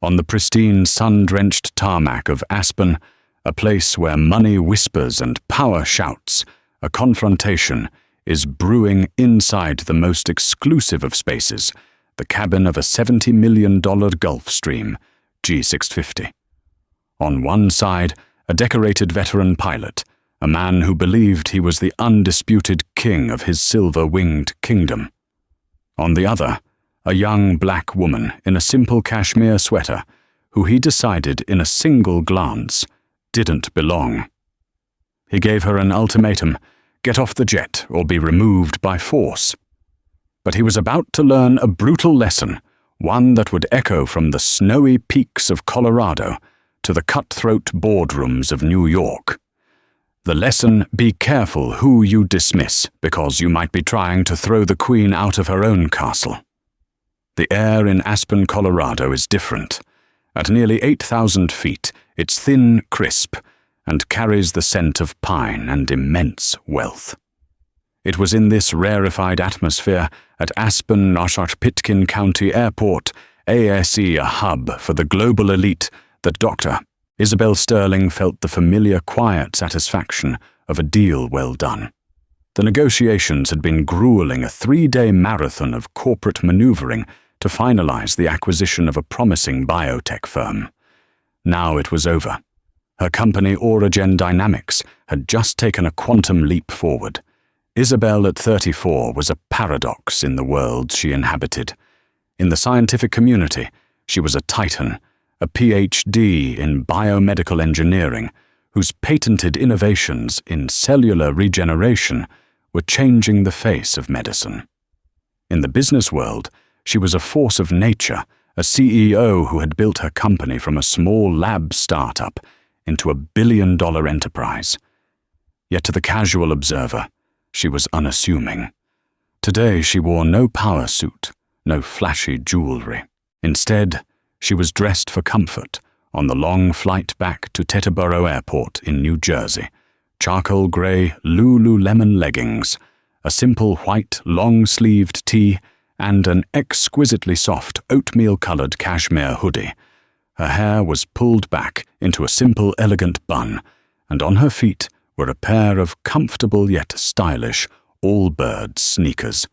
On the pristine, sun-drenched tarmac of Aspen, a place where money whispers and power shouts, a confrontation is brewing inside the most exclusive of spaces, the cabin of a $70 million Gulfstream G650. On one side, a decorated veteran pilot, a man who believed he was the undisputed king of his silver-winged kingdom. On the other, a young black woman in a simple cashmere sweater who he decided in a single glance didn't belong. He gave her an ultimatum: get off the jet or be removed by force. But he was about to learn a brutal lesson, one that would echo from the snowy peaks of Colorado to the cutthroat boardrooms of New York. The lesson: be careful who you dismiss, because you might be trying to throw the queen out of her own castle. The air in Aspen, Colorado is different. At nearly 8,000 feet, it's thin, crisp, and carries the scent of pine and immense wealth. It was in this rarefied atmosphere at Aspen-Oshkosh-Pitkin County Airport, ASE a hub for the global elite, that Dr. Isabel Sterling felt the familiar quiet satisfaction of a deal well done. The negotiations had been grueling, a 3-day marathon of corporate maneuvering to finalize the acquisition of a promising biotech firm. Now it was over. Her company, Auragen Dynamics, had just taken a quantum leap forward. Isabel at 34 was a paradox in the world she inhabited. In the scientific community, she was a titan, a PhD in biomedical engineering, whose patented innovations in cellular regeneration were changing the face of medicine. In the business world, she was a force of nature, a CEO who had built her company from a small lab startup into a billion-dollar enterprise. Yet to the casual observer, she was unassuming. Today she wore no power suit, no flashy jewelry. Instead, she was dressed for comfort on the long flight back to Teterboro Airport in New Jersey. Charcoal gray Lululemon leggings, a simple white long-sleeved tee, and an exquisitely soft oatmeal-colored cashmere hoodie. Her hair was pulled back into a simple, elegant bun, and on her feet were a pair of comfortable yet stylish Allbirds sneakers.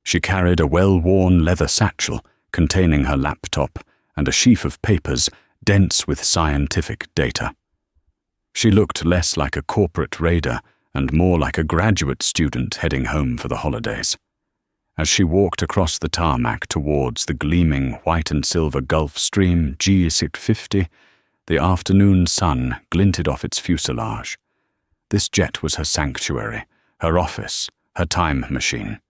She carried a well-worn leather satchel containing her laptop and a sheaf of papers dense with scientific data. She looked less like a corporate raider and more like a graduate student heading home for the holidays. As she walked across the tarmac towards the gleaming white and silver Gulfstream G650, the afternoon sun glinted off its fuselage. This jet was her sanctuary, her office, her time machine.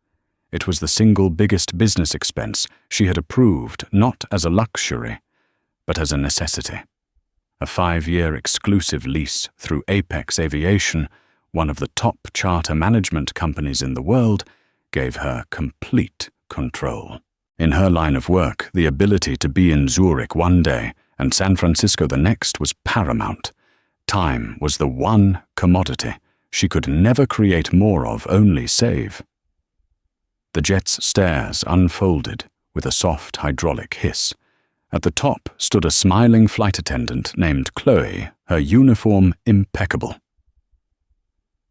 It was the single biggest business expense she had approved, not as a luxury, but as a necessity. A 5-year exclusive lease through Apex Aviation, one of the top charter management companies in the world, gave her complete control. In her line of work, the ability to be in Zurich one day and San Francisco the next was paramount. Time was the one commodity she could never create more of, only save. The jet's stairs unfolded with a soft hydraulic hiss. At the top stood a smiling flight attendant named Chloe, her uniform impeccable.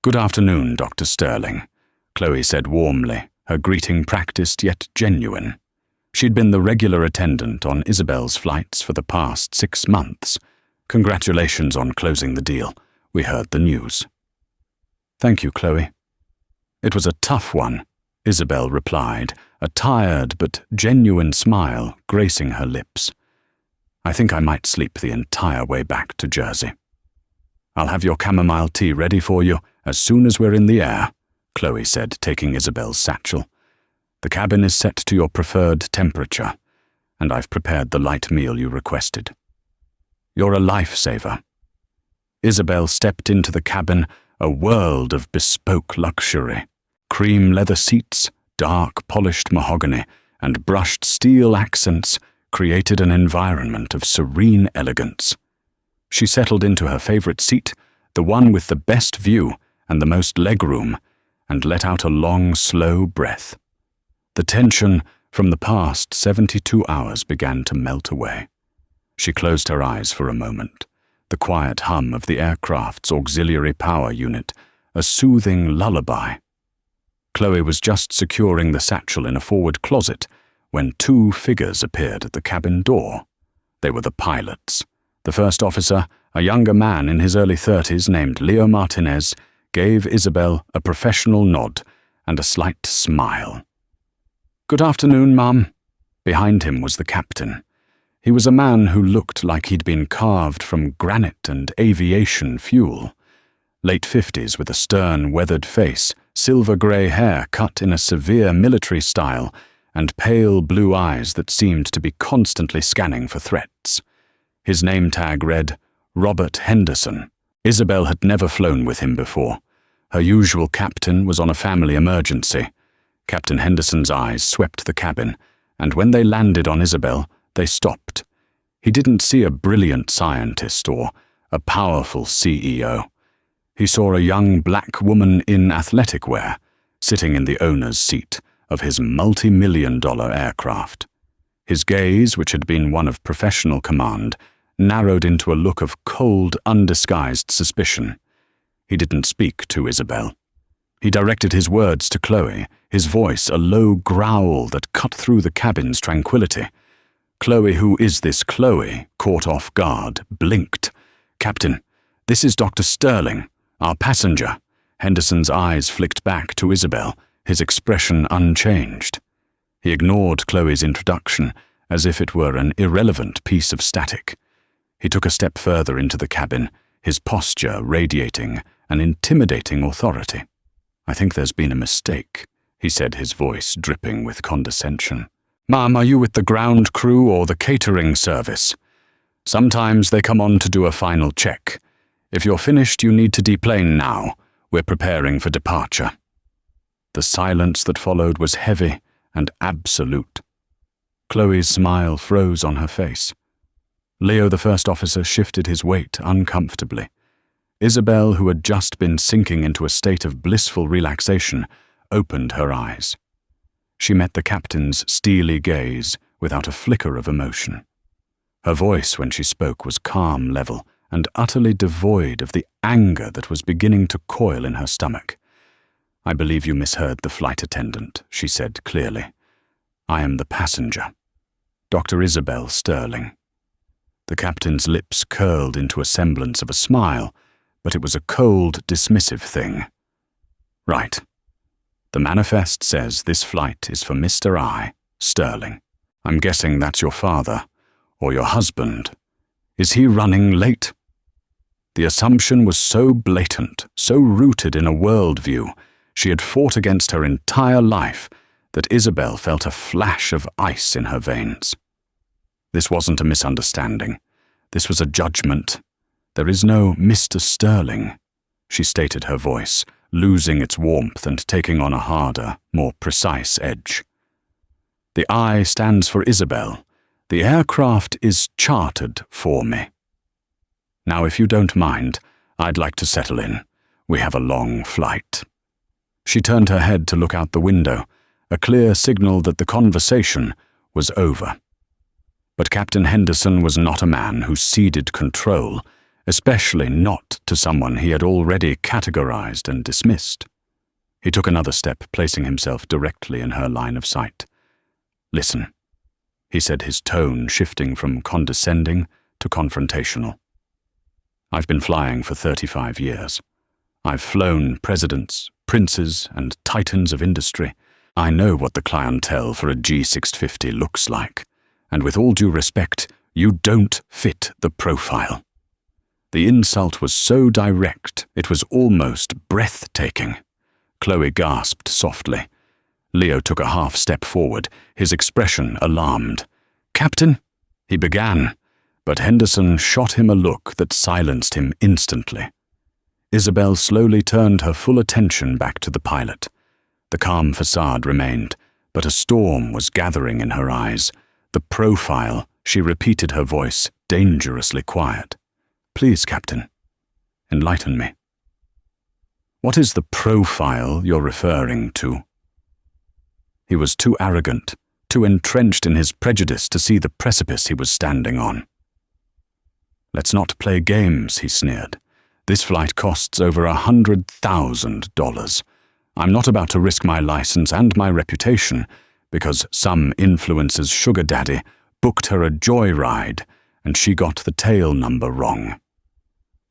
"Good afternoon, Dr. Sterling," Chloe said warmly, her greeting practiced yet genuine. She'd been the regular attendant on Isabel's flights for the past 6 months. "Congratulations on closing the deal. We heard the news." "Thank you, Chloe." "It was a tough one," Isabel replied, a tired but genuine smile gracing her lips. "I think I might sleep the entire way back to Jersey." "I'll have your chamomile tea ready for you as soon as we're in the air," Chloe said, taking Isabel's satchel. "The cabin is set to your preferred temperature, and I've prepared the light meal you requested." "You're a lifesaver." Isabel stepped into the cabin, a world of bespoke luxury. Cream leather seats, dark polished mahogany, and brushed steel accents created an environment of serene elegance. She settled into her favorite seat, the one with the best view and the most legroom, and let out a long, slow breath. The tension from the past 72 hours began to melt away. She closed her eyes for a moment. The quiet hum of the aircraft's auxiliary power unit, a soothing lullaby. Chloe was just securing the satchel in a forward closet when two figures appeared at the cabin door. They were the pilots. The first officer, a younger man in his early 30s named Leo Martinez, gave Isabel a professional nod and a slight smile. "Good afternoon, Mum." Behind him was the captain. He was a man who looked like he'd been carved from granite and aviation fuel. Late 50s with a stern, weathered face, silver-grey hair cut in a severe military style, and pale blue eyes that seemed to be constantly scanning for threats. His name tag read, Robert Henderson. Isabel had never flown with him before. Her usual captain was on a family emergency. Captain Henderson's eyes swept the cabin, and when they landed on Isabel, they stopped. He didn't see a brilliant scientist or a powerful CEO. He saw a young black woman in athletic wear, sitting in the owner's seat of his multi-million-dollar aircraft. His gaze, which had been one of professional command, narrowed into a look of cold, undisguised suspicion. He didn't speak to Isabel. He directed his words to Chloe, his voice a low growl that cut through the cabin's tranquility. Chloe, who is this Chloe, caught off guard, blinked. "Captain, this is Dr. Sterling, our passenger." Henderson's eyes flicked back to Isabel, his expression unchanged. He ignored Chloe's introduction, as if it were an irrelevant piece of static. He took a step further into the cabin, his posture radiating an intimidating authority. "I think there's been a mistake," he said, his voice dripping with condescension. "Ma'am, are you with the ground crew or the catering service? Sometimes they come on to do a final check. If you're finished, you need to deplane now. We're preparing for departure." The silence that followed was heavy and absolute. Chloe's smile froze on her face. Leo, the first officer, shifted his weight uncomfortably. Isabel, who had just been sinking into a state of blissful relaxation, opened her eyes. She met the captain's steely gaze without a flicker of emotion. Her voice, when she spoke, was calm, level, and utterly devoid of the anger that was beginning to coil in her stomach. "I believe you misheard the flight attendant," she said clearly. "I am the passenger, Dr. Isabel Sterling." The captain's lips curled into a semblance of a smile, but it was a cold, dismissive thing. "Right. The manifest says this flight is for Mr. I, Sterling. I'm guessing that's your father, or your husband. Is he running late?" The assumption was so blatant, so rooted in a worldview she had fought against her entire life, that Isabel felt a flash of ice in her veins. This wasn't a misunderstanding. This was a judgment. "There is no Mr. Sterling," she stated, her voice losing its warmth and taking on a harder, more precise edge. "The I stands for Isabel. The aircraft is chartered for me. Now, if you don't mind, I'd like to settle in. We have a long flight." She turned her head to look out the window, a clear signal that the conversation was over. But Captain Henderson was not a man who ceded control, especially not to someone he had already categorized and dismissed. He took another step, placing himself directly in her line of sight. "Listen," he said, his tone shifting from condescending to confrontational. "I've been flying for 35 years. I've flown presidents, princes, and titans of industry. I know what the clientele for a G650 looks like, and with all due respect, you don't fit the profile." The insult was so direct, it was almost breathtaking. Chloe gasped softly. Leo took a half step forward, his expression alarmed. "Captain," he began, but Henderson shot him a look that silenced him instantly. Isabel slowly turned her full attention back to the pilot. The calm facade remained, but a storm was gathering in her eyes. "The profile," she repeated, her voice dangerously quiet. "Please, Captain, enlighten me. What is the profile you're referring to?" He was too arrogant, too entrenched in his prejudice to see the precipice he was standing on. Let's not play games, he sneered. This flight costs over $100,000. I'm not about to risk my license and my reputation because some influencer's sugar daddy booked her a joyride and she got the tail number wrong.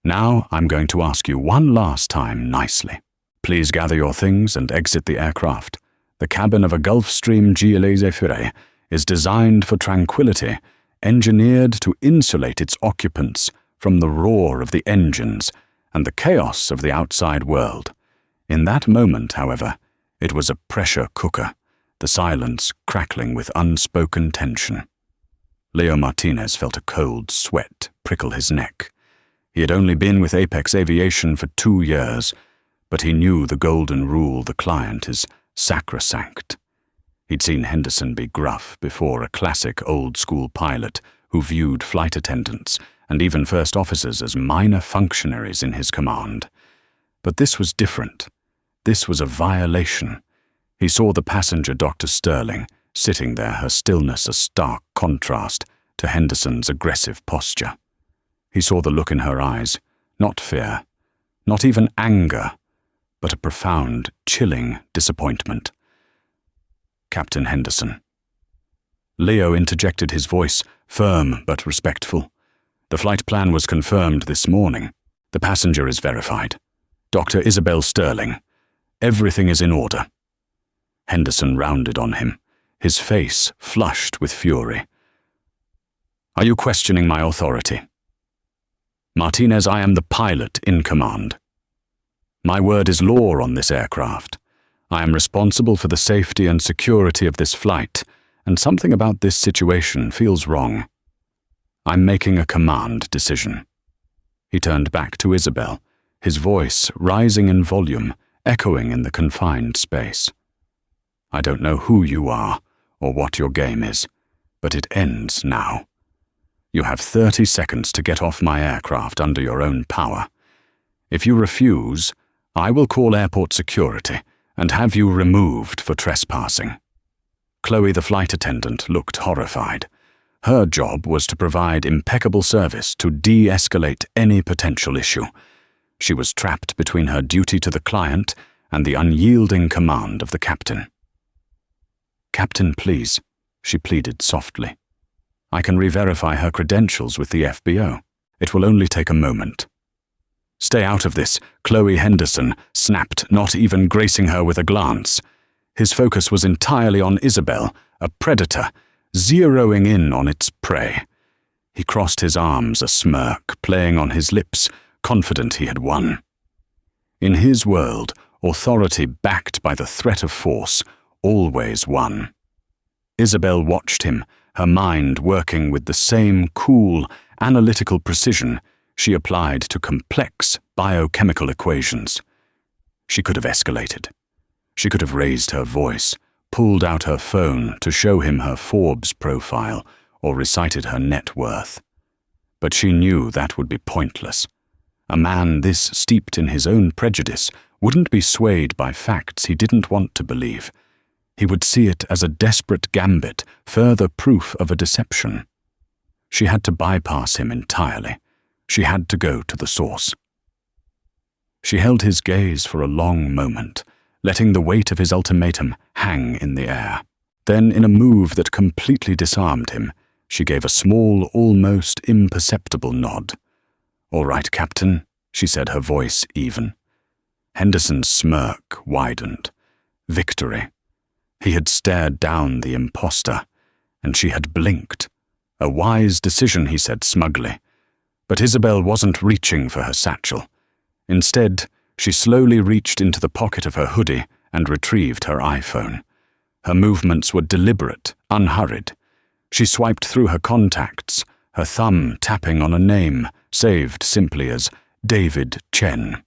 Now I'm going to ask you one last time nicely. Please gather your things and exit the aircraft. The cabin of a Gulfstream GLA Zephyr is designed for tranquility, engineered to insulate its occupants from the roar of the engines and the chaos of the outside world. In that moment, however, it was a pressure cooker, the silence crackling with unspoken tension. Leo Martinez felt a cold sweat prickle his neck. He had only been with Apex Aviation for 2 years, but he knew the golden rule: the client is sacrosanct. He'd seen Henderson be gruff before, a classic old-school pilot who viewed flight attendants and even first officers as minor functionaries in his command. But this was different. This was a violation. He saw the passenger, Dr. Sterling, sitting there, her stillness a stark contrast to Henderson's aggressive posture. He saw the look in her eyes, not fear, not even anger, but a profound, chilling disappointment. Captain Henderson. Leo interjected his voice, firm but respectful. The flight plan was confirmed this morning. The passenger is verified. Dr. Isabel Sterling. Everything is in order. Henderson rounded on him, his face flushed with fury. Are you questioning my authority? Martinez, I am the pilot in command. My word is law on this aircraft. I am responsible for the safety and security of this flight, and something about this situation feels wrong. I'm making a command decision. He turned back to Isabel, his voice rising in volume, echoing in the confined space. I don't know who you are or what your game is, but it ends now. You have 30 seconds to get off my aircraft under your own power. If you refuse, I will call airport security and have you removed for trespassing. Chloe, the flight attendant, looked horrified. Her job was to provide impeccable service to de-escalate any potential issue. She was trapped between her duty to the client and the unyielding command of the captain. Captain, please, she pleaded softly. I can re-verify her credentials with the FBO. It will only take a moment. Stay out of this, Chloe Henderson snapped, not even gracing her with a glance. His focus was entirely on Isabel, a predator, zeroing in on its prey. He crossed his arms, a smirk playing on his lips, confident he had won. In his world, authority backed by the threat of force always won. Isabel watched him, her mind working with the same cool, analytical precision she applied to complex biochemical equations. She could have escalated. She could have raised her voice, pulled out her phone to show him her Forbes profile, or recited her net worth. But she knew that would be pointless. A man this steeped in his own prejudice wouldn't be swayed by facts he didn't want to believe. He would see it as a desperate gambit, further proof of a deception. She had to bypass him entirely. She had to go to the source. She held his gaze for a long moment, letting the weight of his ultimatum hang in the air. Then, in a move that completely disarmed him, she gave a small, almost imperceptible nod. All right, Captain, she said, her voice even. Henderson's smirk widened. Victory. He had stared down the imposter, and she had blinked. A wise decision, he said smugly. But Isabel wasn't reaching for her satchel. Instead, she slowly reached into the pocket of her hoodie and retrieved her iPhone. Her movements were deliberate, unhurried. She swiped through her contacts, her thumb tapping on a name, saved simply as David Chen.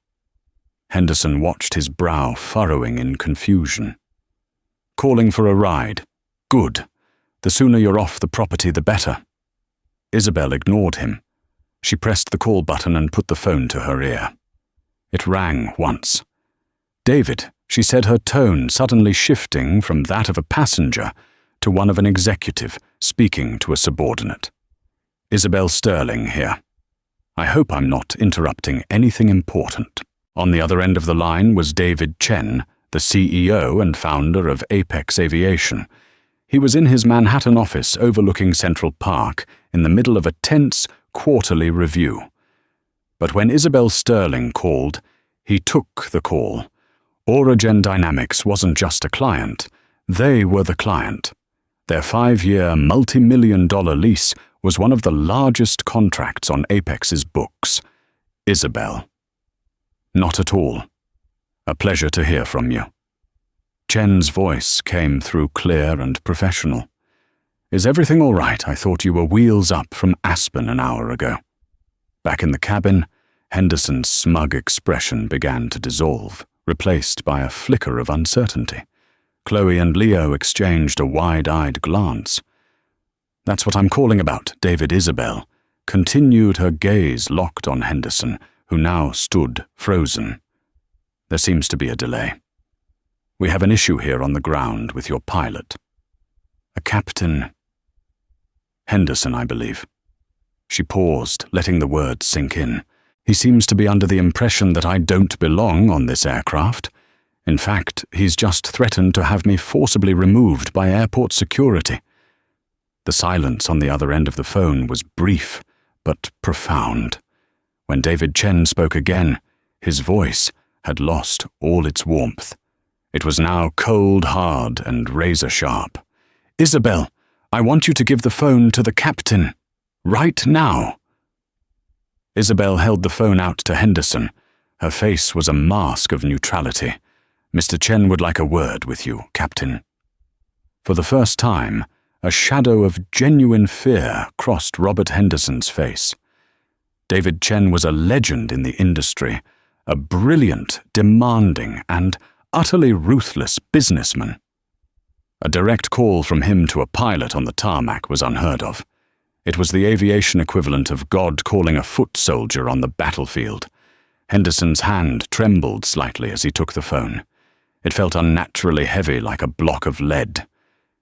Henderson watched his brow furrowing in confusion. Calling for a ride. Good. The sooner you're off the property, the better. Isabel ignored him. She pressed the call button and put the phone to her ear. It rang once. David, she said, her tone suddenly shifting from that of a passenger to one of an executive speaking to a subordinate. Isabel Sterling here. I hope I'm not interrupting anything important." On the other end of the line was David Chen, the CEO and founder of Apex Aviation. He was in his Manhattan office overlooking Central Park in the middle of a tense quarterly review. But when Isabel Sterling called, he took the call. Auragen Dynamics wasn't just a client, they were the client. Their 5-year, multi-million-dollar lease was one of the largest contracts on Apex's books. Isabel. "Not at all. A pleasure to hear from you." Chen's voice came through clear and professional. "Is everything all right? I thought you were wheels up from Aspen an hour ago." Back in the cabin, Henderson's smug expression began to dissolve, replaced by a flicker of uncertainty. Chloe and Leo exchanged a wide-eyed glance. "That's what I'm calling about, David." Isabel continued, her gaze locked on Henderson, who now stood frozen. "There seems to be a delay. We have an issue here on the ground with your pilot. A Captain Henderson, I believe." She paused, letting the words sink in. "He seems to be under the impression that I don't belong on this aircraft. In fact, he's just threatened to have me forcibly removed by airport security." The silence on the other end of the phone was brief, but profound. When David Chen spoke again, his voice had lost all its warmth. It was now cold, hard, and razor-sharp. "Isabel, I want you to give the phone to the captain. Right now." Isabel held the phone out to Henderson. Her face was a mask of neutrality. "Mr. Chen would like a word with you, Captain." For the first time, a shadow of genuine fear crossed Robert Henderson's face. David Chen was a legend in the industry, a brilliant, demanding, and utterly ruthless businessman. A direct call from him to a pilot on the tarmac was unheard of. It was the aviation equivalent of God calling a foot soldier on the battlefield. Henderson's hand trembled slightly as he took the phone. It felt unnaturally heavy, like a block of lead.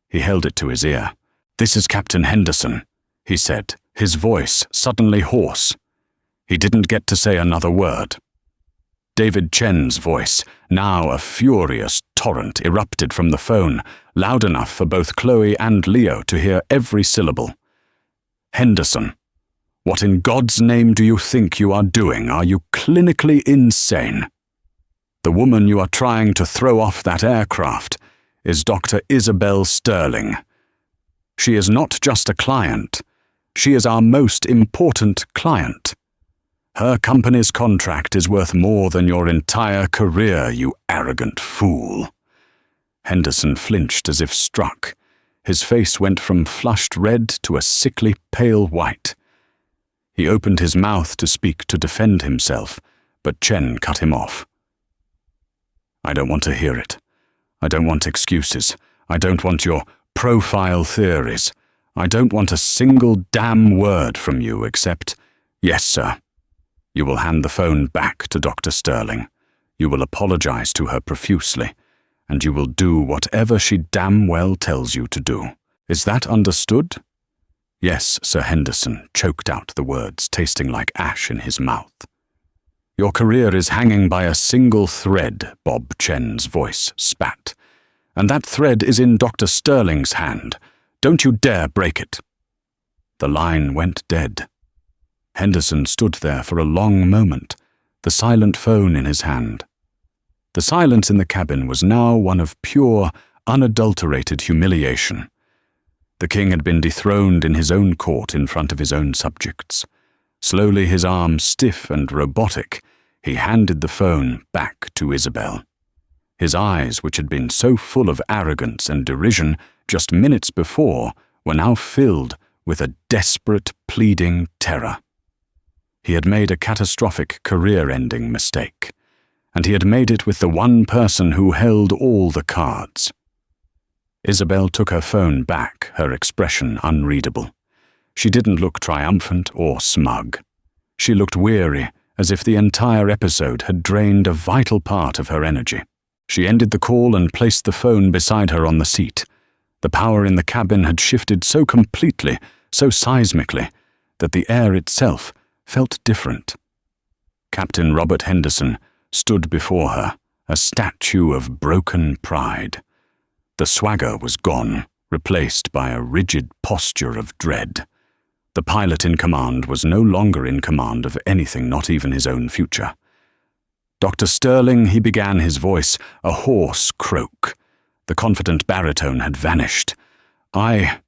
He held it to his ear. "This is Captain Henderson," he said, his voice suddenly hoarse. He didn't get to say another word. David Chen's voice, now a furious torrent, erupted from the phone, loud enough for both Chloe and Leo to hear every syllable. "Henderson, what in God's name do you think you are doing? Are you clinically insane? The woman you are trying to throw off that aircraft is Dr. Isabel Sterling. She is not just a client. She is our most important client. Her company's contract is worth more than your entire career, you arrogant fool." Henderson flinched as if struck. His face went from flushed red to a sickly pale white. He opened his mouth to speak to defend himself, but Chen cut him off. "I don't want to hear it. I don't want excuses. I don't want your profile theories. I don't want a single damn word from you except, 'Yes, sir.' You will hand the phone back to Dr. Sterling. You will apologize to her profusely, and you will do whatever she damn well tells you to do. Is that understood?" "Yes, Sir." Henderson choked out the words, tasting like ash in his mouth. "Your career is hanging by a single thread," Bob Chen's voice spat. "And that thread is in Dr. Sterling's hand. Don't you dare break it." The line went dead. Henderson stood there for a long moment, the silent phone in his hand. The silence in the cabin was now one of pure, unadulterated humiliation. The king had been dethroned in his own court in front of his own subjects. Slowly, his arm stiff and robotic, he handed the phone back to Isabel. His eyes, which had been so full of arrogance and derision just minutes before, were now filled with a desperate, pleading terror. He had made a catastrophic career-ending mistake, and he had made it with the one person who held all the cards. Isabel took her phone back, her expression unreadable. She didn't look triumphant or smug. She looked weary, as if the entire episode had drained a vital part of her energy. She ended the call and placed the phone beside her on the seat. The power in the cabin had shifted so completely, so seismically, that the air itself felt different. Captain Robert Henderson stood before her, a statue of broken pride. The swagger was gone, replaced by a rigid posture of dread. The pilot in command was no longer in command of anything, not even his own future. "Dr. Sterling," he began, his voice a hoarse croak. The confident baritone had vanished. I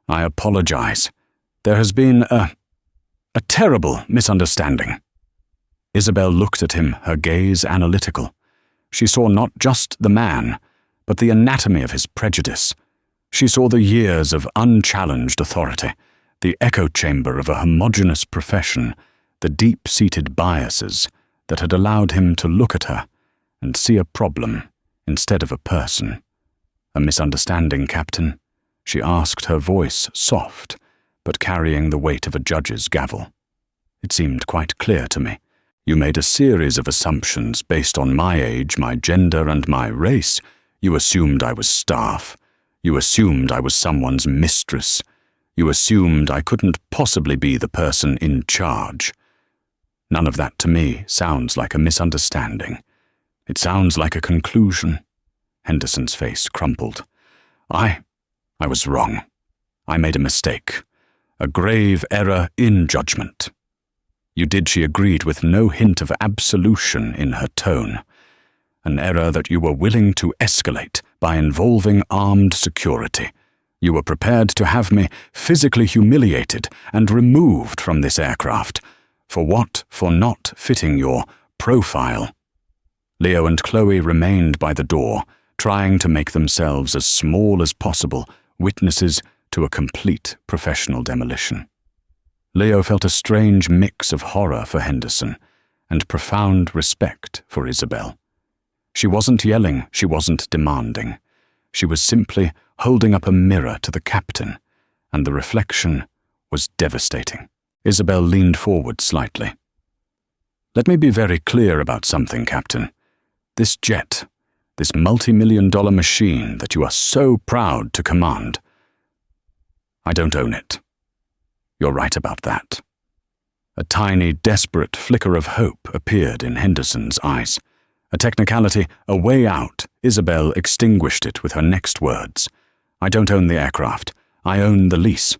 apologize. There has been a terrible misunderstanding." Isabel looked at him, her gaze analytical. She saw not just the man, but the anatomy of his prejudice. She saw the years of unchallenged authority, the echo chamber of a homogeneous profession, the deep-seated biases that had allowed him to look at her and see a problem instead of a person. "A misunderstanding, Captain?" she asked, her voice soft, but carrying the weight of a judge's gavel. "It seemed quite clear to me. You made a series of assumptions based on my age, my gender, and my race. You assumed I was staff. You assumed I was someone's mistress. You assumed I couldn't possibly be the person in charge. None of that to me sounds like a misunderstanding. It sounds like a conclusion." Henderson's face crumpled. I was wrong. I made a mistake. A grave error in judgment." "You did," she agreed, with no hint of absolution in her tone. "An error that you were willing to escalate by involving armed security. You were prepared to have me physically humiliated and removed from this aircraft. For what? For not fitting your profile." Leo and Chloe remained by the door, trying to make themselves as small as possible, witnesses to a complete professional demolition. Leo felt a strange mix of horror for Henderson and profound respect for Isabel. She wasn't yelling, she wasn't demanding. She was simply holding up a mirror to the captain, and the reflection was devastating. Isabel leaned forward slightly. "Let me be very clear about something, Captain. This jet, this multi-million-dollar machine that you are so proud to command, I don't own it. You're right about that." A tiny, desperate flicker of hope appeared in Henderson's eyes. A technicality, a way out. Isabel extinguished it with her next words. "I don't own the aircraft. I own the lease.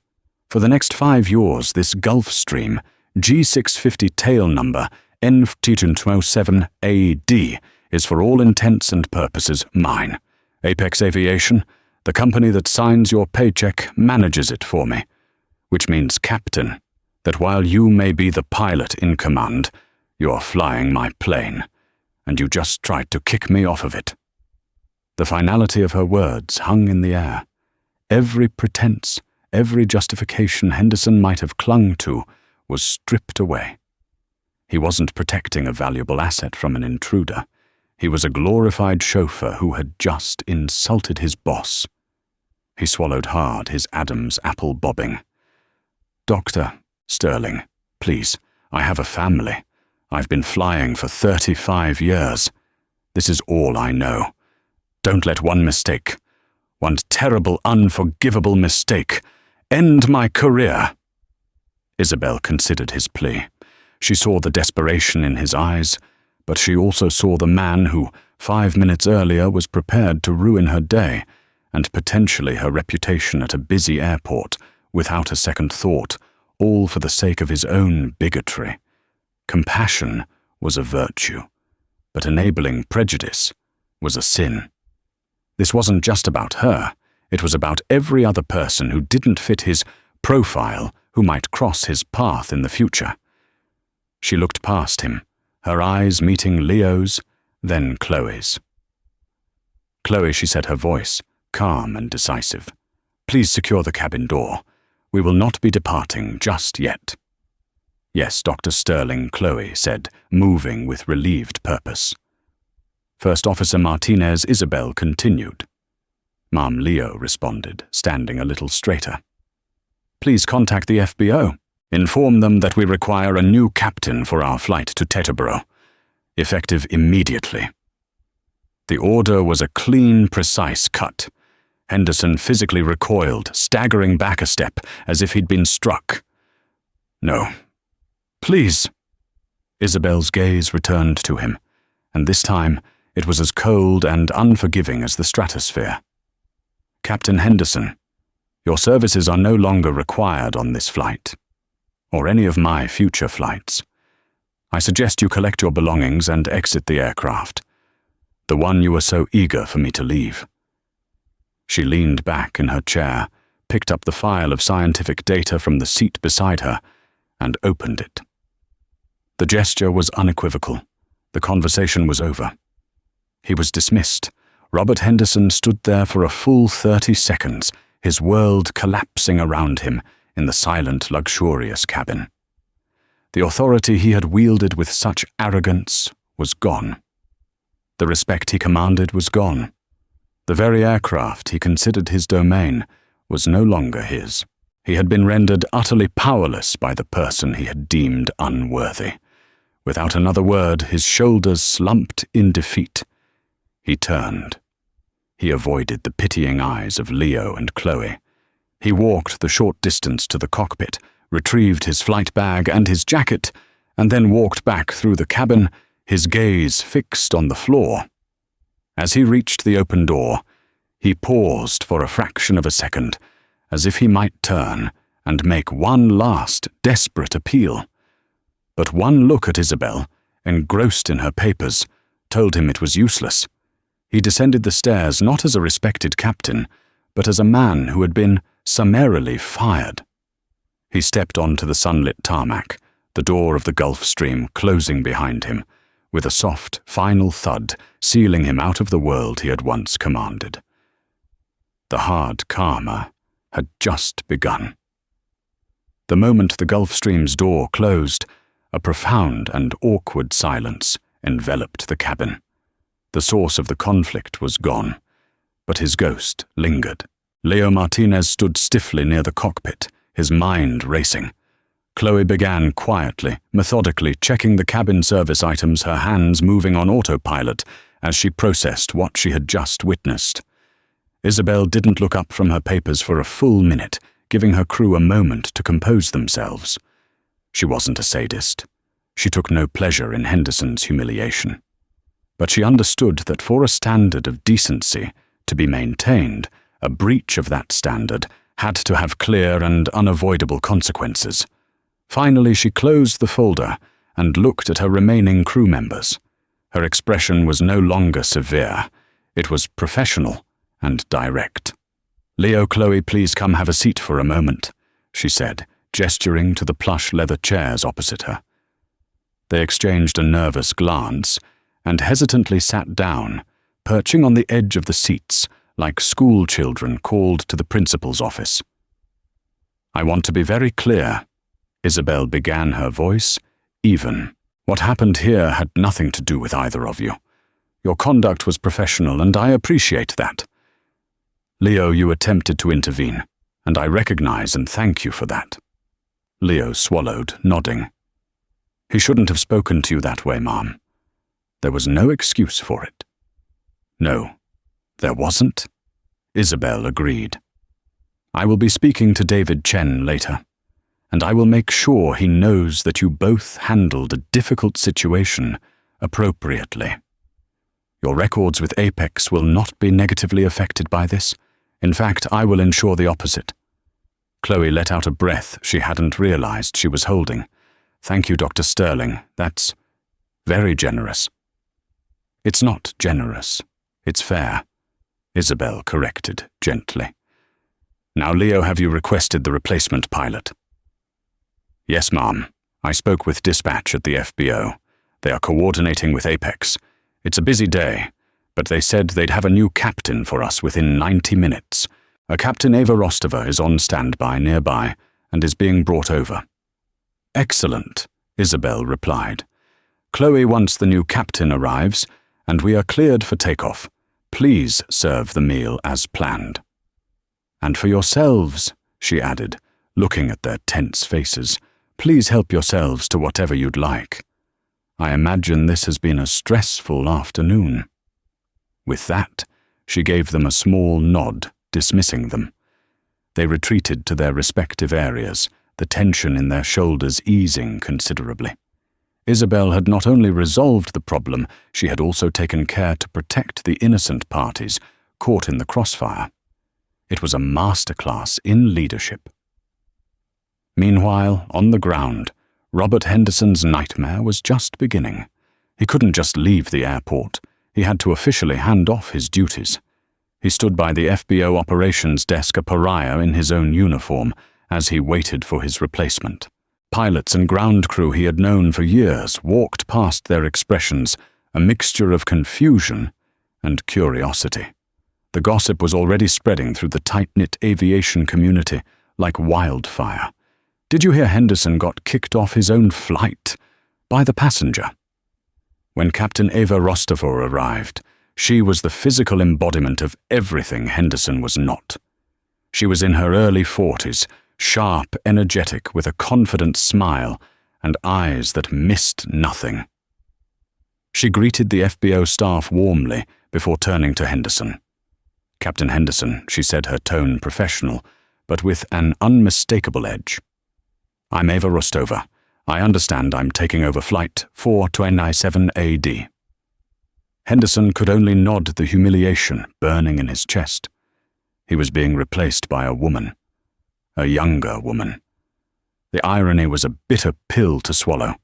For the next 5 years, this Gulfstream G650 tail number N227AD is for all intents and purposes mine. Apex Aviation, the company that signs your paycheck, manages it for me. Which means, Captain, that while you may be the pilot in command, you're flying my plane, and you just tried to kick me off of it." The finality of her words hung in the air. Every pretense, every justification Henderson might have clung to was stripped away. He wasn't protecting a valuable asset from an intruder. He was a glorified chauffeur who had just insulted his boss. He swallowed hard, his Adam's apple bobbing. "Dr. Sterling, please, I have a family. I've been flying for 35 years. This is all I know. Don't let one mistake, one terrible, unforgivable mistake, end my career." Isabel considered his plea. She saw the desperation in his eyes, but she also saw the man who, 5 minutes earlier, was prepared to ruin her day and potentially her reputation at a busy airport without a second thought, all for the sake of his own bigotry. Compassion was a virtue, but enabling prejudice was a sin. This wasn't just about her. It was about every other person who didn't fit his profile, who might cross his path in the future. She looked past him, her eyes meeting Leo's, then Chloe's. "Chloe," she said, her voice calm and decisive, "please secure the cabin door. We will not be departing just yet." "Yes, Dr. Sterling," Chloe said, moving with relieved purpose. First Officer Martinez Isabel continued. Ma'am Leo responded, standing a little straighter. "Please contact the FBO. Inform them that we require a new captain for our flight to Teterboro, effective immediately." The order was a clean, precise cut. Henderson physically recoiled, staggering back a step as if he'd been struck. No, Please." Isabel's gaze returned to him, and this time it was as cold and unforgiving as the stratosphere. "Captain Henderson, your services are no longer required on this flight, or any of my future flights. I suggest you collect your belongings and exit the aircraft, the one you were so eager for me to leave." She leaned back in her chair, picked up the file of scientific data from the seat beside her, and opened it. The gesture was unequivocal. The conversation was over. He was dismissed. Robert Henderson stood there for a full 30 seconds, his world collapsing around him in the silent, luxurious cabin. The authority he had wielded with such arrogance was gone. The respect he commanded was gone. The very aircraft he considered his domain was no longer his. He had been rendered utterly powerless by the person he had deemed unworthy. Without another word, his shoulders slumped in defeat. He turned. He avoided the pitying eyes of Leo and Chloe. He walked the short distance to the cockpit, retrieved his flight bag and his jacket, and then walked back through the cabin, his gaze fixed on the floor. As he reached the open door, he paused for a fraction of a second, as if he might turn and make one last desperate appeal. But one look at Isabel, engrossed in her papers, told him it was useless. He descended the stairs not as a respected captain, but as a man who had been summarily fired. He stepped onto the sunlit tarmac, the door of the Gulf Stream closing behind him, with a soft, final thud sealing him out of the world he had once commanded. The hard karma had just begun. The moment the Gulf Stream's door closed, a profound and awkward silence enveloped the cabin. The source of the conflict was gone, but his ghost lingered. Leo Martinez stood stiffly near the cockpit, his mind racing. Chloe began quietly, methodically checking the cabin service items, her hands moving on autopilot as she processed what she had just witnessed. Isabel didn't look up from her papers for a full minute, giving her crew a moment to compose themselves. She wasn't a sadist. She took no pleasure in Henderson's humiliation. But she understood that for a standard of decency to be maintained, a breach of that standard had to have clear and unavoidable consequences. Finally, she closed the folder and looked at her remaining crew members. Her expression was no longer severe. It was professional and direct. "Leo, Chloe, please come have a seat for a moment," she said, gesturing to the plush leather chairs opposite her. They exchanged a nervous glance and hesitantly sat down, perching on the edge of the seats like school children called to the principal's office. "I want to be very clear," Isabel began, her voice even. "What happened here had nothing to do with either of you. Your conduct was professional, and I appreciate that. Leo, you attempted to intervene, and I recognize and thank you for that." Leo swallowed, nodding. "He shouldn't have spoken to you that way, Mom. There was no excuse for it." "No, there wasn't," Isabel agreed. "I will be speaking to David Chen later, and I will make sure he knows that you both handled a difficult situation appropriately. Your records with Apex will not be negatively affected by this. In fact, I will ensure the opposite." Chloe let out a breath she hadn't realized she was holding. "Thank you, Dr. Sterling. That's very generous." "It's not generous. It's fair," Isabel corrected gently. "Now, Leo, have you requested the replacement pilot?" "Yes, Ma'am. I spoke with dispatch at the FBO. They are coordinating with Apex. It's a busy day, but they said they'd have a new captain for us within 90 minutes. A Captain Eva Rostova is on standby nearby and is being brought over." "Excellent," Isabel replied. "Chloe, once the new captain arrives, and we are cleared for takeoff, please serve the meal as planned. And for yourselves," she added, looking at their tense faces, "please help yourselves to whatever you'd like. I imagine this has been a stressful afternoon." With that, she gave them a small nod, dismissing them. They retreated to their respective areas, the tension in their shoulders easing considerably. Isabel had not only resolved the problem, she had also taken care to protect the innocent parties caught in the crossfire. It was a masterclass in leadership. Meanwhile, on the ground, Robert Henderson's nightmare was just beginning. He couldn't just leave the airport. He had to officially hand off his duties. He stood by the FBO operations desk, a pariah in his own uniform, as he waited for his replacement. Pilots and ground crew he had known for years walked past their expressions, a mixture of confusion and curiosity. The gossip was already spreading through the tight-knit aviation community like wildfire. Did you hear Henderson got kicked off his own flight? By the passenger. When Captain Eva Rostofor arrived, she was the physical embodiment of everything Henderson was not. She was in her early 40s, sharp, energetic, with a confident smile and eyes that missed nothing. She greeted the FBO staff warmly before turning to Henderson. "Captain Henderson," she said, her tone professional, but with an unmistakable edge. "I'm Eva Rostova. I understand I'm taking over flight 427 AD. Henderson could only nod the humiliation burning in his chest. He was being replaced by a woman. A younger woman. The irony was a bitter pill to swallow.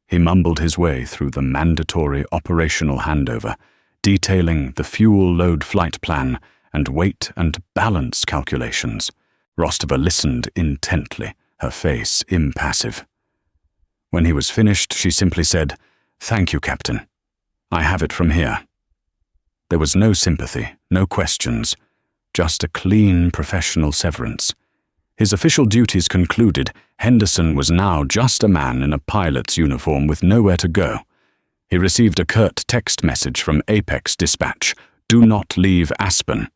He mumbled his way through the mandatory operational handover, detailing the fuel load flight plan and weight and balance calculations. Rostova listened intently, her face impassive. When he was finished, she simply said, "Thank you, Captain. I have it from here." There was no sympathy, no questions, just a clean professional severance. His official duties concluded, Henderson was now just a man in a pilot's uniform with nowhere to go. He received a curt text message from Apex Dispatch, "Do not leave Aspen.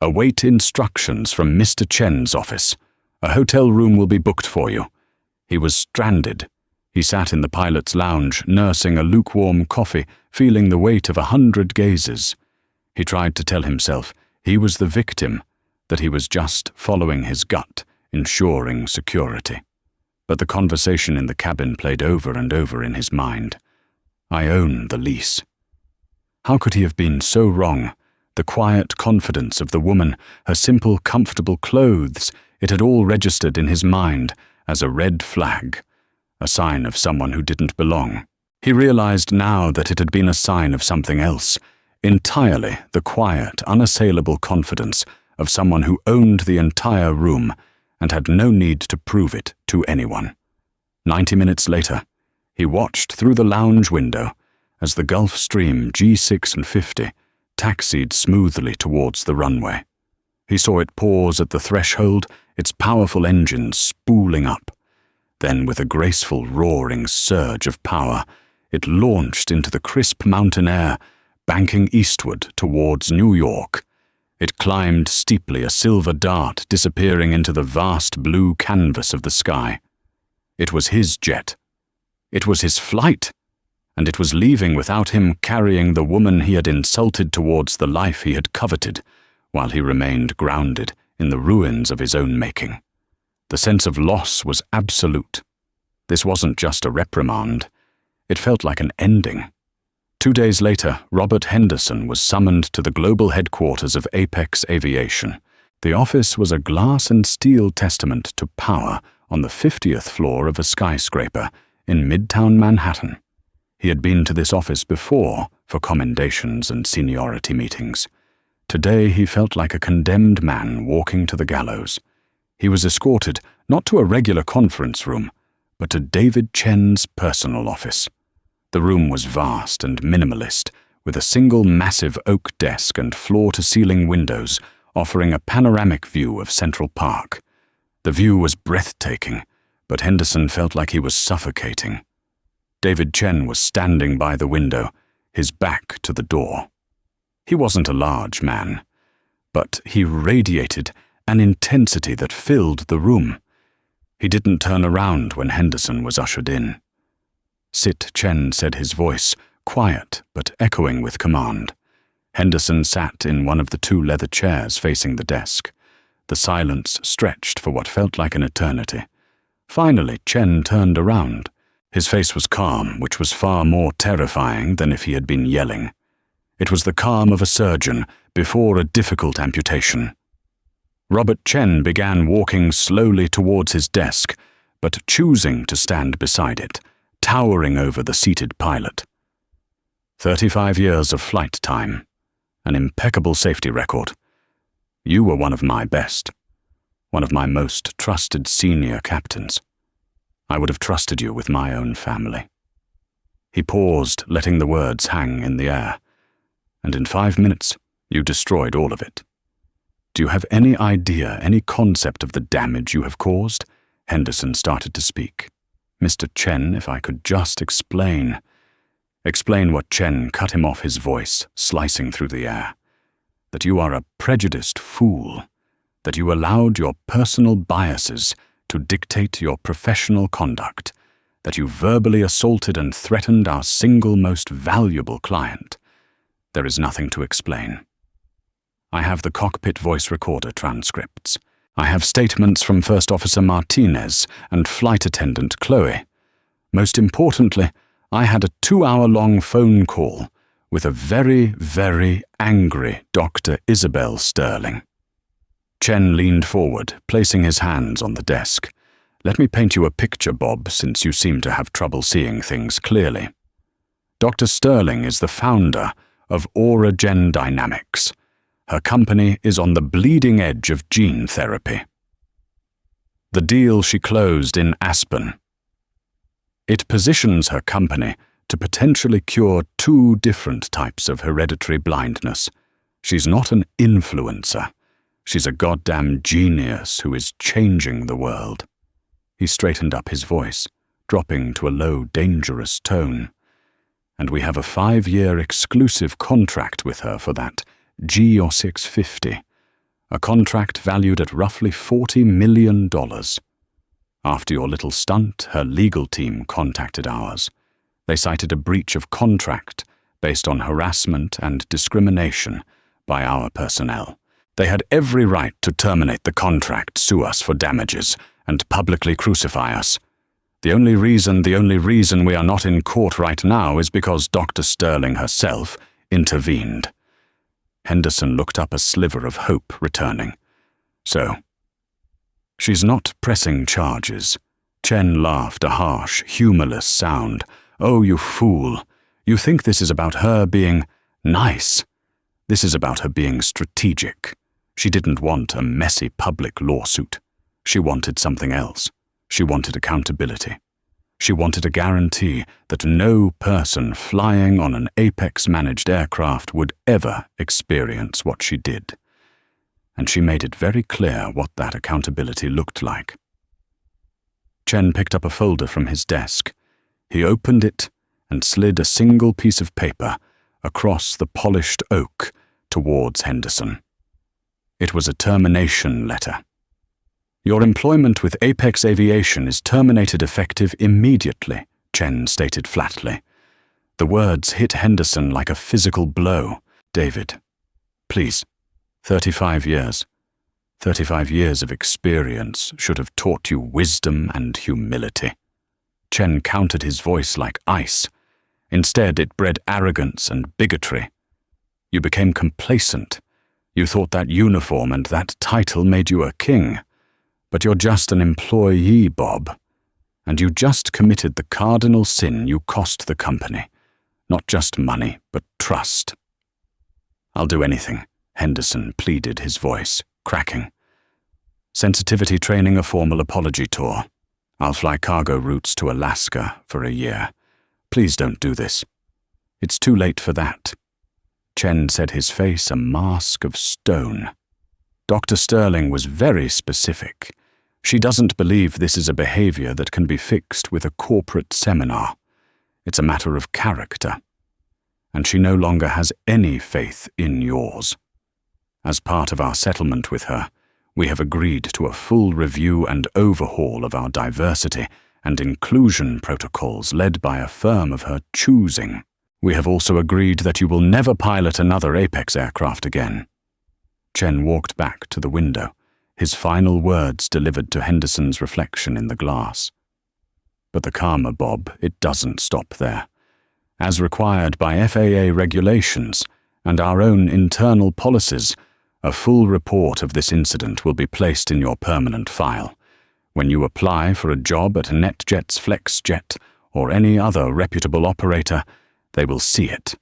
Await instructions from Mr. Chen's office. A hotel room will be booked for you." He was stranded. He sat in the pilot's lounge, nursing a lukewarm coffee, feeling the weight of 100 gazes. He tried to tell himself he was the victim, that he was just following his gut, ensuring security. But the conversation in the cabin played over and over in his mind. "I own the lease." How could he have been so wrong? The quiet confidence of the woman, her simple, comfortable clothes, it had all registered in his mind as a red flag, a sign of someone who didn't belong. He realized now that it had been a sign of something else, entirely the quiet, unassailable confidence of someone who owned the entire room and had no need to prove it to anyone. 90 minutes later, he watched through the lounge window as the Gulf Stream G650 taxied smoothly towards the runway. He saw it pause at the threshold, its powerful engines spooling up. Then, with a graceful roaring surge of power, it launched into the crisp mountain air, banking eastward towards New York. It climbed steeply, a silver dart disappearing into the vast blue canvas of the sky. It was his jet. It was his flight. And it was leaving without him, carrying the woman he had insulted towards the life he had coveted, while he remained grounded in the ruins of his own making. The sense of loss was absolute. This wasn't just a reprimand. It felt like an ending. 2 days later, Robert Henderson was summoned to the global headquarters of Apex Aviation. The office was a glass and steel testament to power on the 50th floor of a skyscraper in Midtown Manhattan. He had been to this office before for commendations and seniority meetings. Today he felt like a condemned man walking to the gallows. He was escorted not to a regular conference room, but to David Chen's personal office. The room was vast and minimalist, with a single massive oak desk and floor-to-ceiling windows offering a panoramic view of Central Park. The view was breathtaking, but Henderson felt like he was suffocating. David Chen was standing by the window, his back to the door. He wasn't a large man, but he radiated an intensity that filled the room. He didn't turn around when Henderson was ushered in. "Sit," Chen said, his voice quiet but echoing with command. Henderson sat in one of the 2 leather chairs facing the desk. The silence stretched for what felt like an eternity. Finally, Chen turned around. His face was calm, which was far more terrifying than if he had been yelling. It was the calm of a surgeon before a difficult amputation. Robert Chen began walking slowly towards his desk, but choosing to stand beside it, towering over the seated pilot. 35 years of flight time, an impeccable safety record. You were one of my best, one of my most trusted senior captains. I would have trusted you with my own family. He paused, letting the words hang in the air. And in 5 minutes, you destroyed all of it. Do you have any idea, any concept of the damage you have caused? Henderson started to speak. Mr. Chen, if I could just explain. Explain what Chen cut him off, his voice slicing through the air. That you are a prejudiced fool. That you allowed your personal biases to dictate your professional conduct. That you verbally assaulted and threatened our single most valuable client. There is nothing to explain. I have the cockpit voice recorder transcripts. I have statements from First Officer Martinez and Flight Attendant Chloe. Most importantly, I had a 2-hour-long phone call with a very, very angry Dr. Isabel Sterling. Chen leaned forward, placing his hands on the desk. Let me paint you a picture, Bob, since you seem to have trouble seeing things clearly. Dr. Sterling is the founder of Auragen Dynamics. Her company is on the bleeding edge of gene therapy. The deal she closed in Aspen. It positions her company to potentially cure 2 different types of hereditary blindness. She's not an influencer. She's a goddamn genius who is changing the world. He straightened up his voice, dropping to a low, dangerous tone. And we have a 5-year exclusive contract with her for that G650, a contract valued at roughly $40 million. After your little stunt, her legal team contacted ours. They cited a breach of contract based on harassment and discrimination by our personnel. They had every right to terminate the contract, sue us for damages, and publicly crucify us. The only reason we are not in court right now is because Dr. Sterling herself intervened. Henderson looked up, a sliver of hope returning. So, she's not pressing charges. Chen laughed, a harsh, humorless sound. Oh, you fool. You think this is about her being nice. This is about her being strategic. She didn't want a messy public lawsuit. She wanted something else. She wanted accountability. She wanted a guarantee that no person flying on an Apex-managed aircraft would ever experience what she did. And she made it very clear what that accountability looked like. Chen picked up a folder from his desk. He opened it and slid a single piece of paper across the polished oak towards Henderson. It was a termination letter. Your employment with Apex Aviation is terminated effective immediately, Chen stated flatly. The words hit Henderson like a physical blow. David, please, 35 years. 35 years of experience should have taught you wisdom and humility. Chen countered his voice like ice. Instead, it bred arrogance and bigotry. You became complacent. You thought that uniform and that title made you a king. But you're just an employee, Bob. And you just committed the cardinal sin you cost the company. Not just money, but trust. I'll do anything, Henderson pleaded, his voice cracking. Sensitivity training, a formal apology tour. I'll fly cargo routes to Alaska for a year. Please don't do this. It's too late for that. Chen said, his face a mask of stone. Dr. Sterling was very specific. She doesn't believe this is a behavior that can be fixed with a corporate seminar. It's a matter of character. And she no longer has any faith in yours. As part of our settlement with her, we have agreed to a full review and overhaul of our diversity and inclusion protocols led by a firm of her choosing. We have also agreed that you will never pilot another Apex aircraft again. Chen walked back to the window, his final words delivered to Henderson's reflection in the glass. But the karma, Bob, it doesn't stop there. As required by FAA regulations and our own internal policies, a full report of this incident will be placed in your permanent file. When you apply for a job at NetJet's FlexJet or any other reputable operator, they will see it.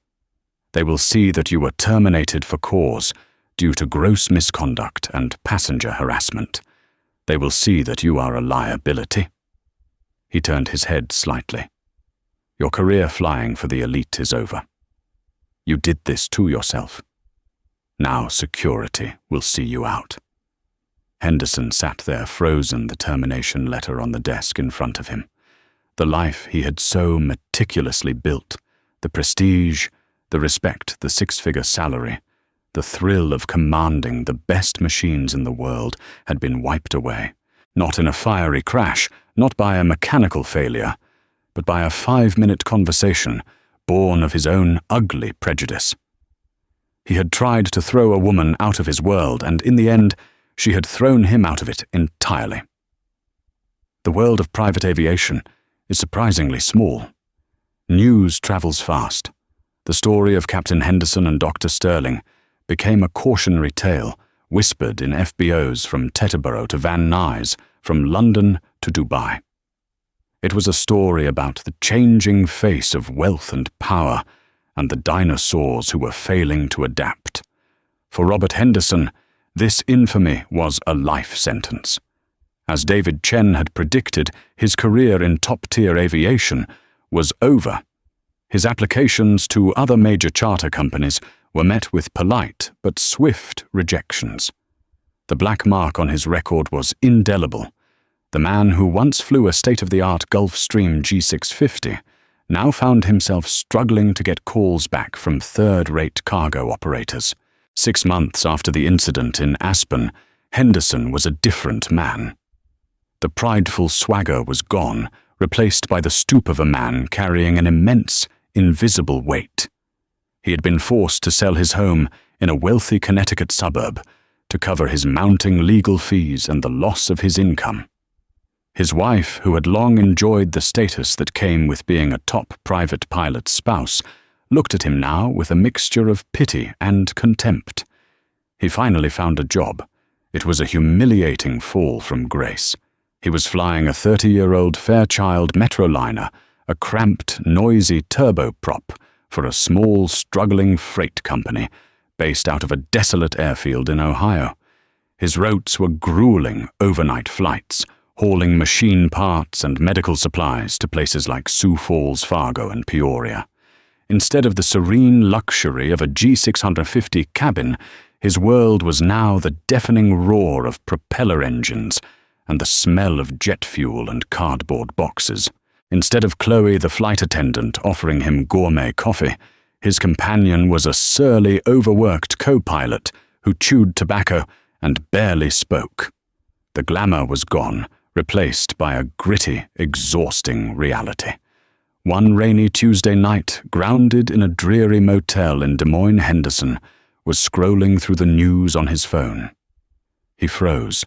They will see that you were terminated for cause due to gross misconduct and passenger harassment. They will see that you are a liability. He turned his head slightly. Your career flying for the elite is over. You did this to yourself. Now security will see you out. Henderson sat there frozen, the termination letter on the desk in front of him. The life he had so meticulously built, the prestige, the respect, the six-figure salary, the thrill of commanding the best machines in the world had been wiped away, not in a fiery crash, not by a mechanical failure, but by a 5-minute conversation born of his own ugly prejudice. He had tried to throw a woman out of his world, and in the end, she had thrown him out of it entirely. The world of private aviation is surprisingly small. News travels fast. The story of Captain Henderson and Dr. Sterling became a cautionary tale, whispered in FBOs from Teterboro to Van Nuys, from London to Dubai. It was a story about the changing face of wealth and power, and the dinosaurs who were failing to adapt. For Robert Henderson, this infamy was a life sentence. As David Chen had predicted, his career in top-tier aviation was over. His applications to other major charter companies were met with polite but swift rejections. The black mark on his record was indelible. The man who once flew a state-of-the-art Gulfstream G650 now found himself struggling to get calls back from third-rate cargo operators. 6 months after the incident in Aspen, Henderson was a different man. The prideful swagger was gone, replaced by the stoop of a man carrying an immense, invisible weight. He had been forced to sell his home in a wealthy Connecticut suburb to cover his mounting legal fees and the loss of his income. His wife, who had long enjoyed the status that came with being a top private pilot's spouse, looked at him now with a mixture of pity and contempt. He finally found a job. It was a humiliating fall from grace. He was flying a 30-year-old Fairchild Metroliner, a cramped, noisy turboprop for a small, struggling freight company based out of a desolate airfield in Ohio. His routes were grueling overnight flights, hauling machine parts and medical supplies to places like Sioux Falls, Fargo, and Peoria. Instead of the serene luxury of a G650 cabin, his world was now the deafening roar of propeller engines and the smell of jet fuel and cardboard boxes. Instead of Chloe, the flight attendant, offering him gourmet coffee, his companion was a surly, overworked co-pilot who chewed tobacco and barely spoke. The glamour was gone, replaced by a gritty, exhausting reality. One rainy Tuesday night, grounded in a dreary motel in Des Moines, Henderson was scrolling through the news on his phone. He froze.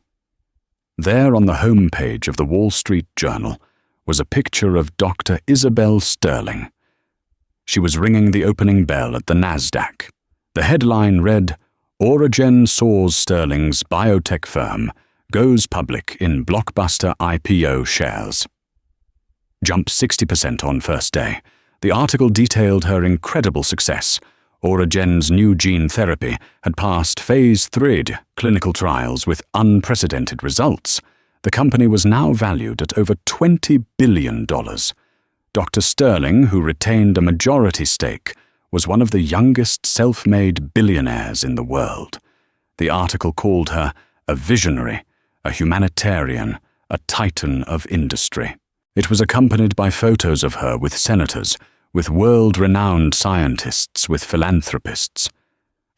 There on the home page of the Wall Street Journal was a picture of Dr. Isabel Sterling. She was ringing the opening bell at the NASDAQ. The headline read, "Origen soars Sterling's biotech firm, goes public in blockbuster IPO shares." Jumped 60% on first day. The article detailed her incredible success. Origen's new gene therapy had passed phase 3 clinical trials with unprecedented results. The company was now valued at over $20 billion. Dr. Sterling, who retained a majority stake, was one of the youngest self-made billionaires in the world. The article called her a visionary, a humanitarian, a titan of industry. It was accompanied by photos of her with senators, with world-renowned scientists, with philanthropists.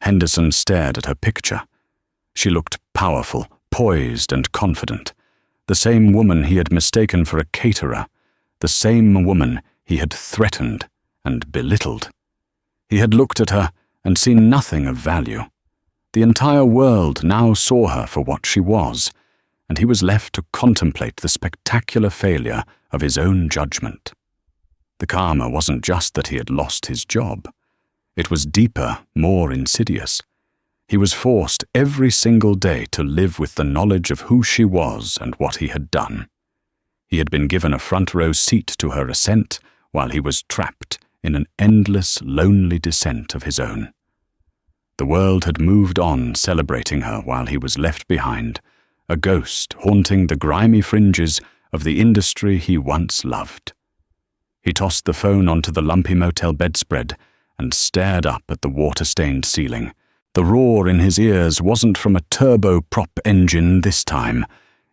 Henderson stared at her picture. She looked powerful, poised and confident. The same woman he had mistaken for a caterer. The same woman he had threatened and belittled. He had looked at her and seen nothing of value. The entire world now saw her for what she was, and he was left to contemplate the spectacular failure of his own judgment. The karma wasn't just that he had lost his job. It was deeper, more insidious. He was forced every single day to live with the knowledge of who she was and what he had done. He had been given a front-row seat to her ascent while he was trapped in an endless, lonely descent of his own. The world had moved on, celebrating her while he was left behind, a ghost haunting the grimy fringes of the industry he once loved. He tossed the phone onto the lumpy motel bedspread and stared up at the water-stained ceiling. The roar in his ears wasn't from a turboprop engine this time.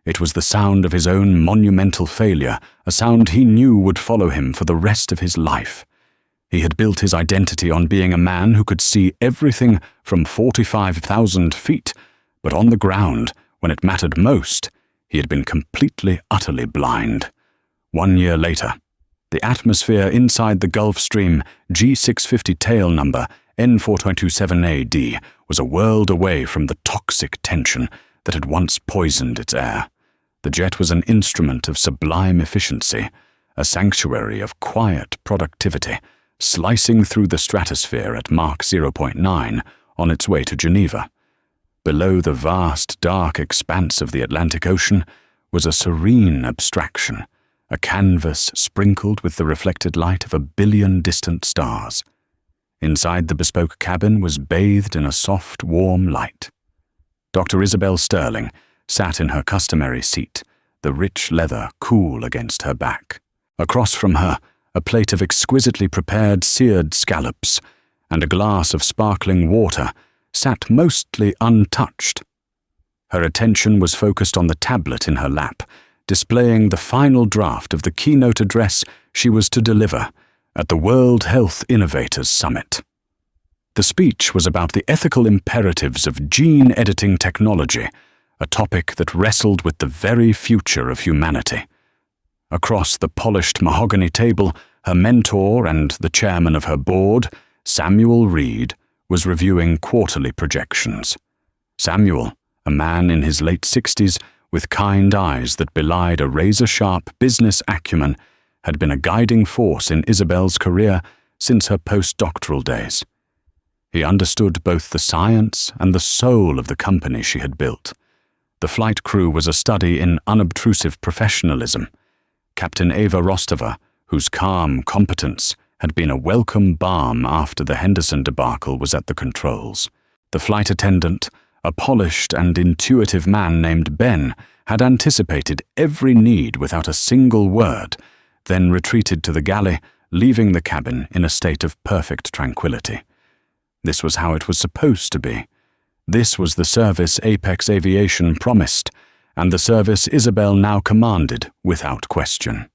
It was the sound of his own monumental failure, a sound he knew would follow him for the rest of his life. He had built his identity on being a man who could see everything from 45,000 feet, but on the ground, when it mattered most, he had been completely, utterly blind. 1 year later, the atmosphere inside the Gulf Stream G650 tail number N4227AD was a world away from the toxic tension that had once poisoned its air. The jet was an instrument of sublime efficiency, a sanctuary of quiet productivity, slicing through the stratosphere at Mach 0.9 on its way to Geneva. Below the vast, dark expanse of the Atlantic Ocean was a serene abstraction, a canvas sprinkled with the reflected light of 1 billion distant stars. Inside the bespoke cabin was bathed in a soft, warm light. Dr. Isabel Sterling sat in her customary seat, the rich leather cool against her back. Across from her, a plate of exquisitely prepared seared scallops and a glass of sparkling water sat mostly untouched. Her attention was focused on the tablet in her lap, displaying the final draft of the keynote address she was to deliver at the World Health Innovators Summit. The speech was about the ethical imperatives of gene editing technology, a topic that wrestled with the very future of humanity. Across the polished mahogany table, her mentor and the chairman of her board, Samuel Reed, was reviewing quarterly projections. Samuel, a man in his late 60s with kind eyes that belied a razor-sharp business acumen, had been a guiding force in Isabel's career since her postdoctoral days. He understood both the science and the soul of the company she had built. The flight crew was a study in unobtrusive professionalism. Captain Ava Rostova, whose calm competence had been a welcome balm after the Henderson debacle, was at the controls. The flight attendant, a polished and intuitive man named Ben, had anticipated every need without a single word, then retreated to the galley, leaving the cabin in a state of perfect tranquility. This was how it was supposed to be. This was the service Apex Aviation promised, and the service Isabel now commanded without question.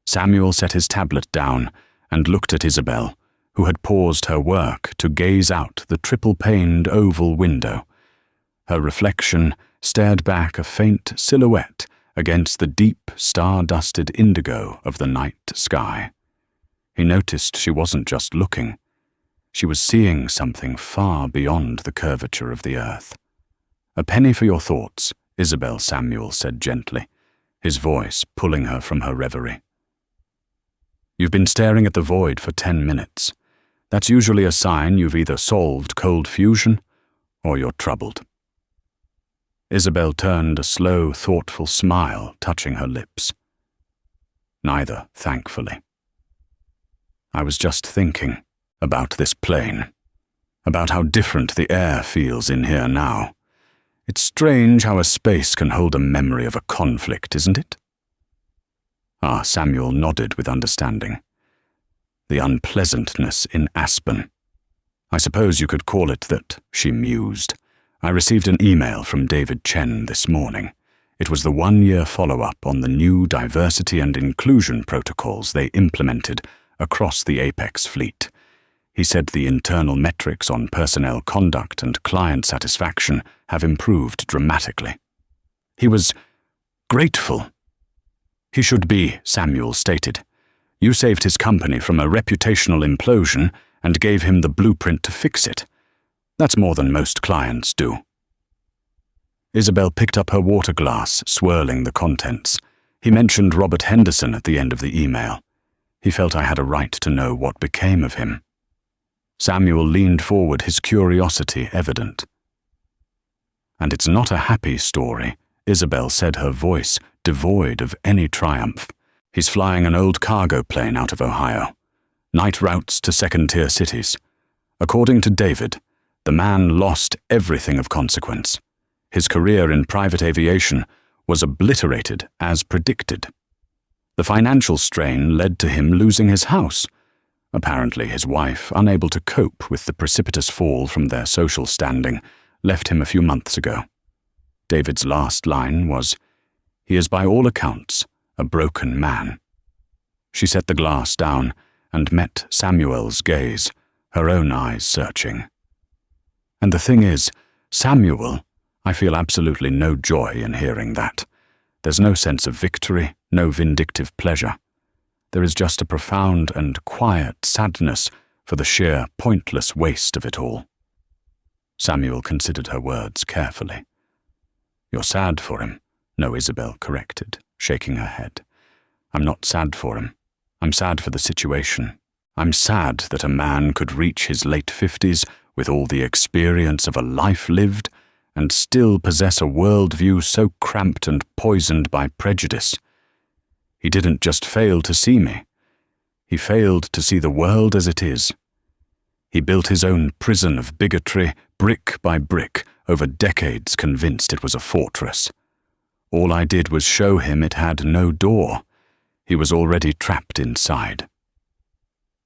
Samuel set his tablet down and looked at Isabel, who had paused her work to gaze out the triple-paned oval window. Her reflection stared back a faint silhouette against the deep, star-dusted indigo of the night sky. He noticed she wasn't just looking. She was seeing something far beyond the curvature of the earth. "A penny for your thoughts," Isabel Samuel said gently, his voice pulling her from her reverie. "You've been staring at the void for 10 minutes. That's usually a sign you've either solved cold fusion or you're troubled." Isabel turned a slow, thoughtful smile touching her lips. "Neither, thankfully. I was just thinking about this plane, about how different the air feels in here now. It's strange how a space can hold a memory of a conflict, isn't it?" Samuel nodded with understanding. "The unpleasantness in Aspen. I suppose you could call it that," she mused. "I received an email from David Chen this morning. It was the 1-year follow-up on the new diversity and inclusion protocols they implemented across the Apex fleet. He said the internal metrics on personnel conduct and client satisfaction have improved dramatically. He was grateful. He should be, Samuel stated. You saved his company from a reputational implosion and gave him the blueprint to fix it. That's more than most clients do. Isabel picked up her water glass, swirling the contents. He mentioned Robert Henderson at the end of the email. He felt I had a right to know what became of him. Samuel leaned forward, his curiosity evident. And it's not a happy story, Isabel said, her voice devoid of any triumph. He's flying an old cargo plane out of Ohio. Night routes to second-tier cities. According to David, the man lost everything of consequence. His career in private aviation was obliterated as predicted. The financial strain led to him losing his house. Apparently his wife, unable to cope with the precipitous fall from their social standing, left him a few months ago. David's last line was, "He is by all accounts a broken man." She set the glass down and met Samuel's gaze, her own eyes searching. And the thing is, Samuel, I feel absolutely no joy in hearing that. There's no sense of victory, no vindictive pleasure. There is just a profound and quiet sadness for the sheer pointless waste of it all. Samuel considered her words carefully. "You're sad for him," No, Isabel corrected, shaking her head. "I'm not sad for him. I'm sad for the situation. I'm sad that a man could reach his late 50s with all the experience of a life lived and still possess a worldview so cramped and poisoned by prejudice. He didn't just fail to see me. He failed to see the world as it is. He built his own prison of bigotry, brick by brick, over decades, convinced it was a fortress. All I did was show him it had no door. He was already trapped inside."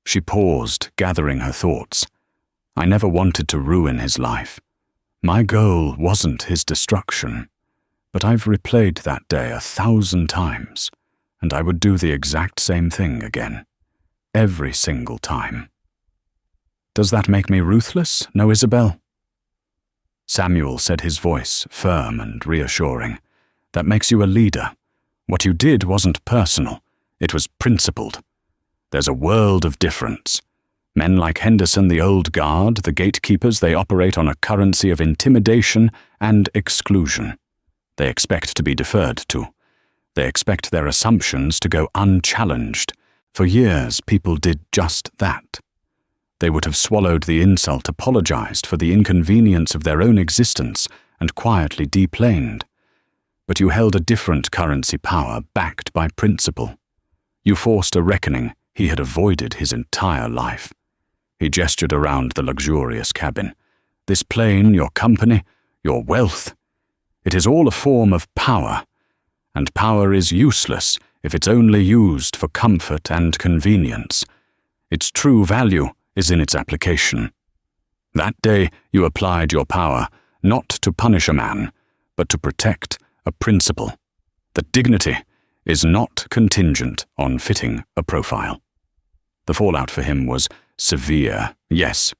She paused, gathering her thoughts. I never wanted to ruin his life. My goal wasn't his destruction, but I've replayed that day 1,000 times, and I would do the exact same thing again, every single time. Does that make me ruthless, no, Isabel? Samuel said, his voice firm and reassuring. That makes you a leader. What you did wasn't personal, it was principled. There's a world of difference. Men like Henderson, the old guard, the gatekeepers, they operate on a currency of intimidation and exclusion. They expect to be deferred to. They expect their assumptions to go unchallenged. For years, people did just that. They would have swallowed the insult, apologized for the inconvenience of their own existence, and quietly deplaned. But you held a different currency power backed by principle. You forced a reckoning he had avoided his entire life. He gestured around the luxurious cabin. This plane, your company, your wealth, it is all a form of power, and power is useless if it's only used for comfort and convenience. Its true value is in its application. That day you applied your power not to punish a man, but to protect a principle. That dignity is not contingent on fitting a profile. The fallout for him was severe, yes,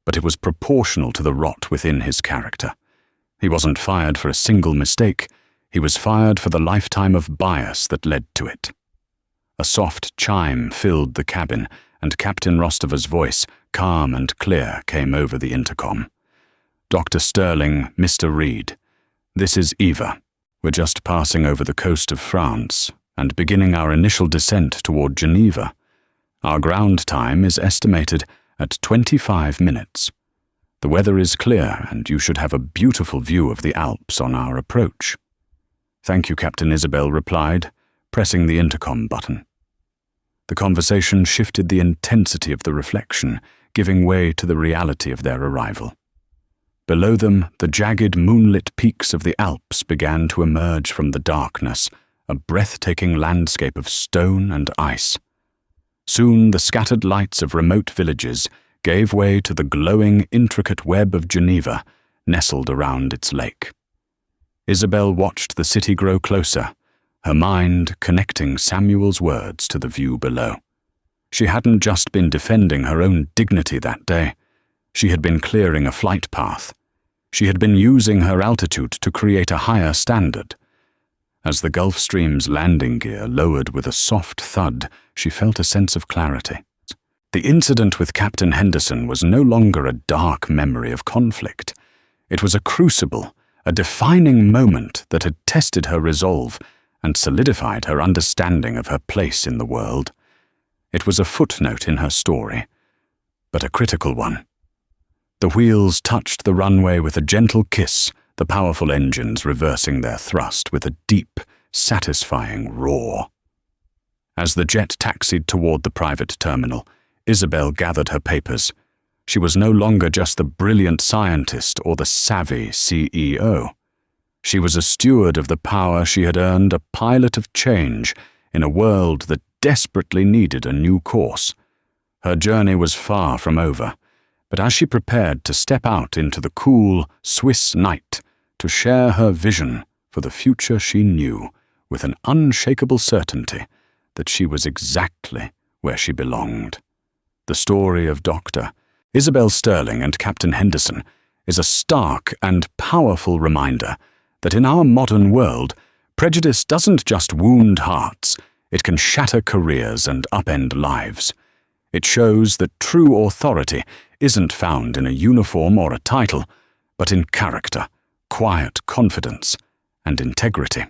but it was proportional to the rot within his character. He wasn't fired for a single mistake. He was fired for the lifetime of bias that led to it. A soft chime filled the cabin, and Captain Rostover's voice, calm and clear, came over the intercom. "Dr. Sterling, Mr. Reed, this is Eva. We're just passing over the coast of France and beginning our initial descent toward Geneva. Our ground time is estimated at 25 minutes. The weather is clear, and you should have a beautiful view of the Alps on our approach." "Thank you, Captain," Isabel replied, pressing the intercom button. The conversation shifted the intensity of the reflection, giving way to the reality of their arrival. Below them, the jagged moonlit peaks of the Alps began to emerge from the darkness, a breathtaking landscape of stone and ice. Soon the scattered lights of remote villages gave way to the glowing, intricate web of Geneva, nestled around its lake. Isabel watched the city grow closer, her mind connecting Samuel's words to the view below. She hadn't just been defending her own dignity that day. She had been clearing a flight path. She had been using her altitude to create a higher standard. As the Gulfstream's landing gear lowered with a soft thud, she felt a sense of clarity. The incident with Captain Henderson was no longer a dark memory of conflict. It was a crucible, a defining moment that had tested her resolve and solidified her understanding of her place in the world. It was a footnote in her story, but a critical one. The wheels touched the runway with a gentle kiss, the powerful engines reversing their thrust with a deep, satisfying roar. As the jet taxied toward the private terminal, Isabel gathered her papers. She was no longer just the brilliant scientist or the savvy CEO. She was a steward of the power she had earned, a pilot of change in a world that desperately needed a new course. Her journey was far from over, but as she prepared to step out into the cool Swiss night to share her vision for the future, she knew, with an unshakable certainty, that she was exactly where she belonged. The story of Dr. Isabel Sterling and Captain Henderson is a stark and powerful reminder that in our modern world, prejudice doesn't just wound hearts, it can shatter careers and upend lives. It shows that true authority isn't found in a uniform or a title, but in character, quiet confidence, and integrity.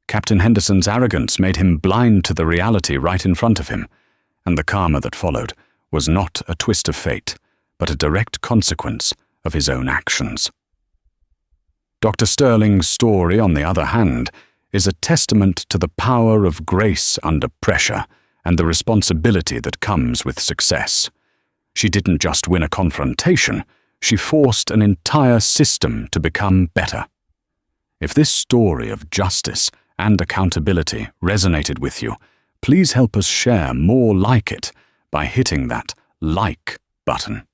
Captain Henderson's arrogance made him blind to the reality right in front of him, and the karma that followed was not a twist of fate, but a direct consequence of his own actions. Dr. Sterling's story, on the other hand, is a testament to the power of grace under pressure and the responsibility that comes with success. She didn't just win a confrontation, she forced an entire system to become better. If this story of justice and accountability resonated with you, please help us share more like it by hitting that like button.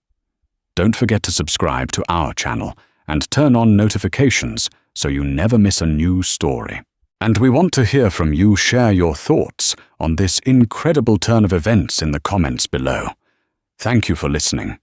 Don't forget to subscribe to our channel and turn on notifications so you never miss a new story. And we want to hear from you. Share your thoughts on this incredible turn of events in the comments below. Thank you for listening.